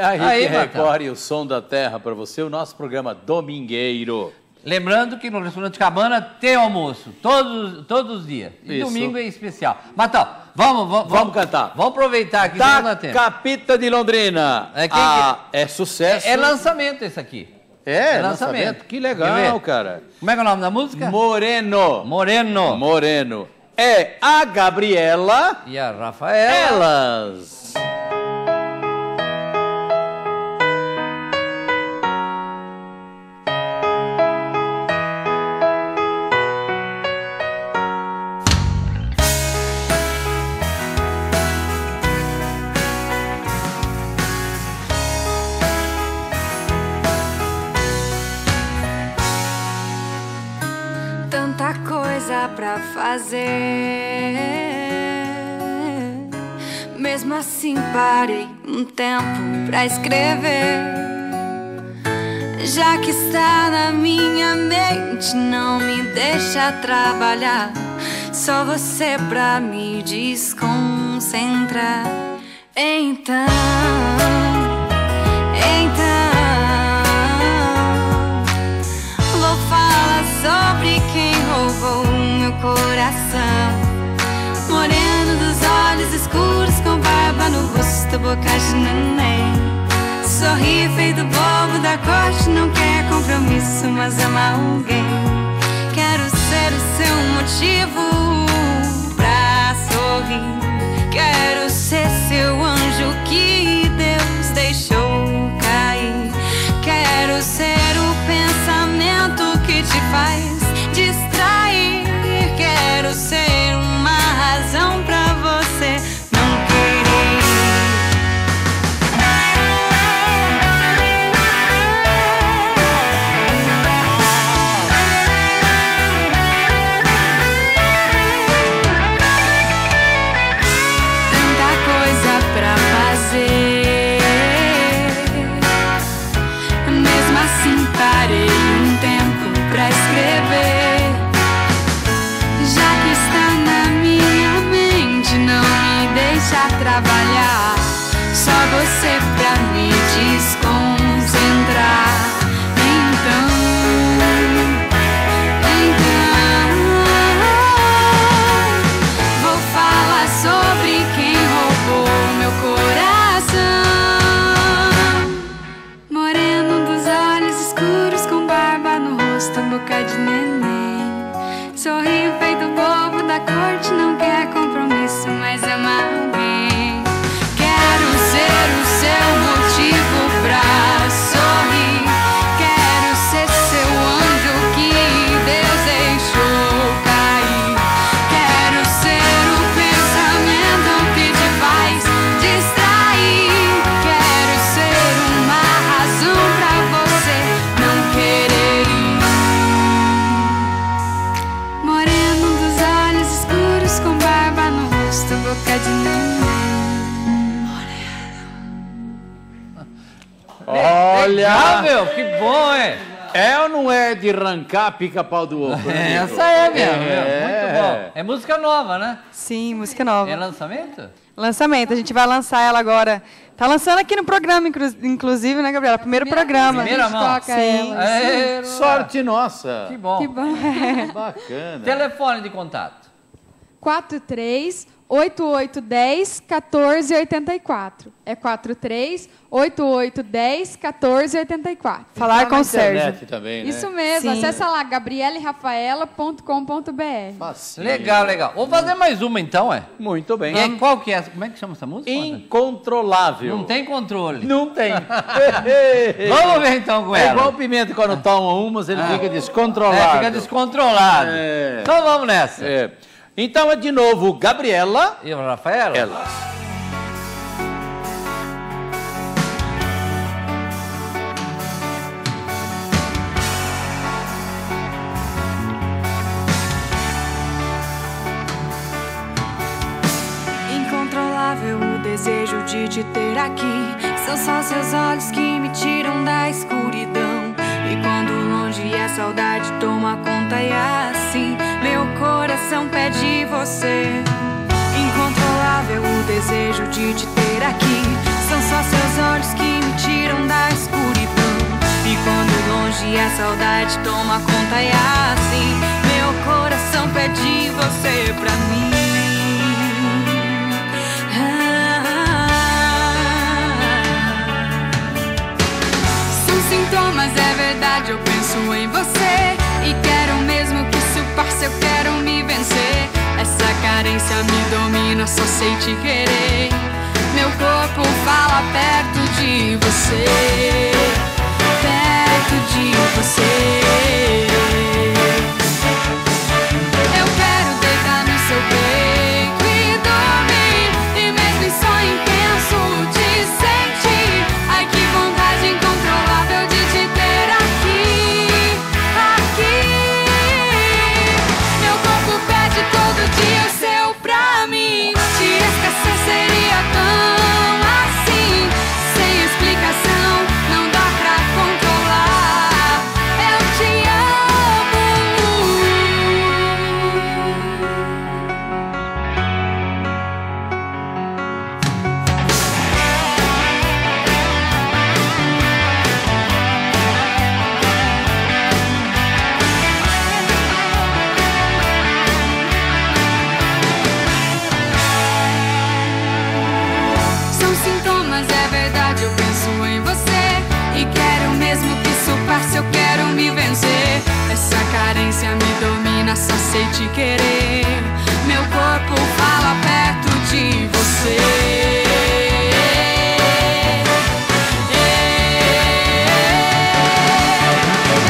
Aí que recorre o som da terra para você, o nosso programa domingueiro. Lembrando que no Restaurante Cabana tem almoço, todos os dias. E Isso. domingo é especial. Matão, vamos cantar. Vamos aproveitar aqui. Da Capita de Londrina. É sucesso. É lançamento esse aqui. É lançamento. Que legal, cara. Como é que é o nome da música? Moreno. É a Gabriela e a Rafaela. Elas. Tanta coisa pra fazer, mesmo assim parei um tempo pra escrever. Já que está na minha mente, não me deixa trabalhar. Só você pra me desconcentrar. Então vou falar sobre quem roubou meu coração. Moreno dos olhos escuros, com barba no rosto, boca de neném. Sorri feito bobo da corte, não quer compromisso, mas ama alguém. Quero ser o seu motivo pra sorrir. Quero ser seu anjo que Deus deixou cair. Quero ser o pensamento que te faz distrair. Quero ser uma razão pra você não querer. Tanta coisa pra fazer, mesmo assim parei um tempo pra escrever. Já que está na minha mente, não me deixa trabalhar. Só você pra me desconcentrar. Então vou falar sobre quem roubou meu coração. Moreno dos olhos escuros, com barba no rosto, boca de neném. Sorri feito bobo da corte, não quer compromisso, mas ama alguém. Quero ser o seu motivo pra sorrir. Quero ser seu anjo que Deus deixou cair. Quero ser o pensamento que te faz distrair. Quero ser uma razão pra você não querer ir. Moreno dos olhos escuros, com barba no rosto, boca de neném. Olha, meu, que bom, é? É ou não é de arrancar pica-pau do ovo? Essa é mesmo, muito bom. É música nova, né? Sim, música nova. É lançamento? Lançamento, a gente vai lançar ela agora. Tá lançando aqui no programa, inclusive, né, Gabriela? Primeiro programa. Primeira mão. Toca ela. Aê, Sorte nossa. que bom. Que bom. Bacana. Telefone de contato. 43-8810-1484. É 43-8810-1484. Falar Tá com na o Sérgio. internet também, né? Isso mesmo. Sim. Acessa lá, gabrielerafaela.com.br. Facinho. Legal. Vou fazer mais uma então, é? Muito bem. E aí, qual que é? Como é que chama essa música? Incontrolável. Não tem controle. Não tem. Vamos ver então com É ela. igual o Pimenta, quando toma umas, ele fica descontrolado. Fica descontrolado. É. Então vamos nessa. É. Então é de novo Gabriela E o Rafaela? Elas. Incontrolável o desejo de te ter aqui. São só seus olhos que me tiram da escuridão. E quando longe longe e a saudade toma conta e assim meu coração pede você. Incontrolável o desejo de te ter aqui. São só seus olhos que me tiram da escuridão. E quando longe a saudade toma conta e assim meu coração pede você pra mim. São sintomas, é verdade, eu penso em você e quero mesmo que isso passe, eu quero me vencer. Essa carência me domina, só sei te querer. Meu corpo fala perto de você, perto de você. Eu quero deitar no seu peito e dormir, e mesmo em sonho intenso te sentir. Ai, que vontade incontrolável de te ter aqui, aqui. Meu corpo pede todo dia o seu pra mim. Te esquecer seria tão assim, sem explicação, não dá pra controlar. Eu te amo. São sintomas, é verdade, eu penso em você e quero mesmo que isso passe, eu quero me vencer. Essa carência me domina, só sei te querer. Meu corpo fala perto de você.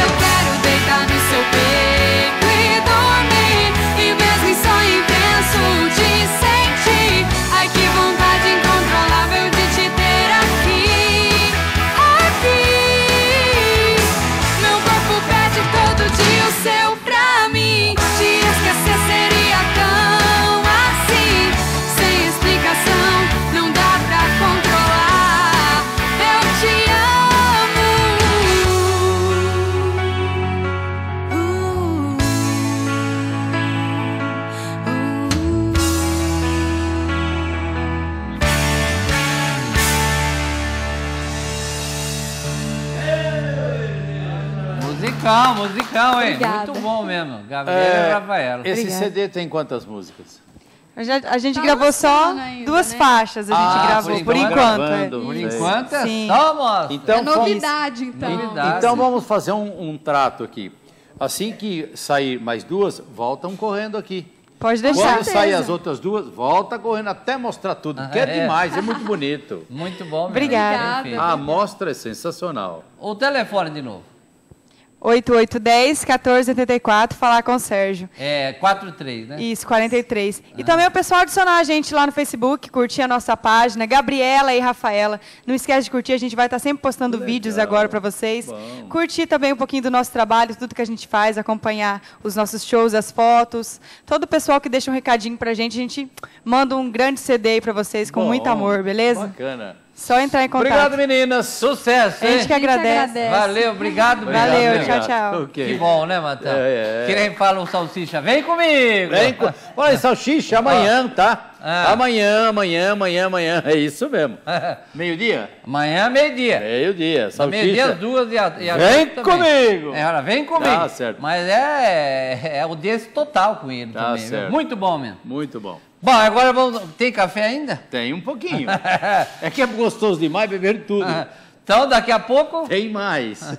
Eu quero deitar no seu peito e dormir, e mesmo em sonho intenso te sentir. Ai, que vontade incontrolável de te ter aqui, aqui. Meu corpo pede todo dia o seu pra mim. Te esquecer seria tão assim, sem explicação, não dá pra controlar. Eu te amo. Musical, hein? Obrigada. Muito bom mesmo. Gabriela e Rafaela. Esse Obrigada. CD tem quantas músicas? A gente Tá gravou só lançando ainda, 2 né? faixas, a gente gravou, por enquanto. gravando. Por Sei. enquanto é Sim. só mostra. Então, É novidade, então. Novidade. Então vamos fazer um trato aqui. Assim que sair mais 2, voltam correndo aqui. Pode deixar. Quando sair as outras 2, volta correndo até mostrar tudo. Que é demais, é muito bonito. Muito bom mesmo. Obrigada. Perfeito. A amostra é sensacional. O telefone de novo. 8810-1484, falar com o Sérgio. É 43, né? Isso, 43. E também o pessoal adicionar a gente lá no Facebook, curtir a nossa página, Gabriela e Rafaela. Não esquece de curtir, a gente vai estar sempre postando vídeos agora para vocês. Bom. Curtir também um pouquinho do nosso trabalho, tudo que a gente faz, acompanhar os nossos shows, as fotos. Todo o pessoal que deixa um recadinho pra gente, a gente manda um grande CD aí pra vocês com Bom, muito amor, beleza? Bacana. Só entrar em contato. Obrigado, meninas. Sucesso, A gente hein? que agradece. Valeu, obrigado mesmo. Valeu, mesmo. tchau, tchau. Ok. Que bom, né, Matão? É. Que nem fala o Salsicha, vem comigo! Vem com... Olha, salsicha, amanhã, tá? Ah. Amanhã. É isso mesmo. Meio-dia? Amanhã, meio-dia. Meio-dia. Salsicha. Meio-dia, 2 e a Vem noite também. comigo! É, ela vem comigo. Tá certo. Mas é audiência total com ele Tá também. viu? certo. Muito bom mesmo. Muito bom. Bom, agora vamos... Tem café ainda? Tem um pouquinho. É que é gostoso demais beber tudo. Então, daqui a pouco... Tem mais.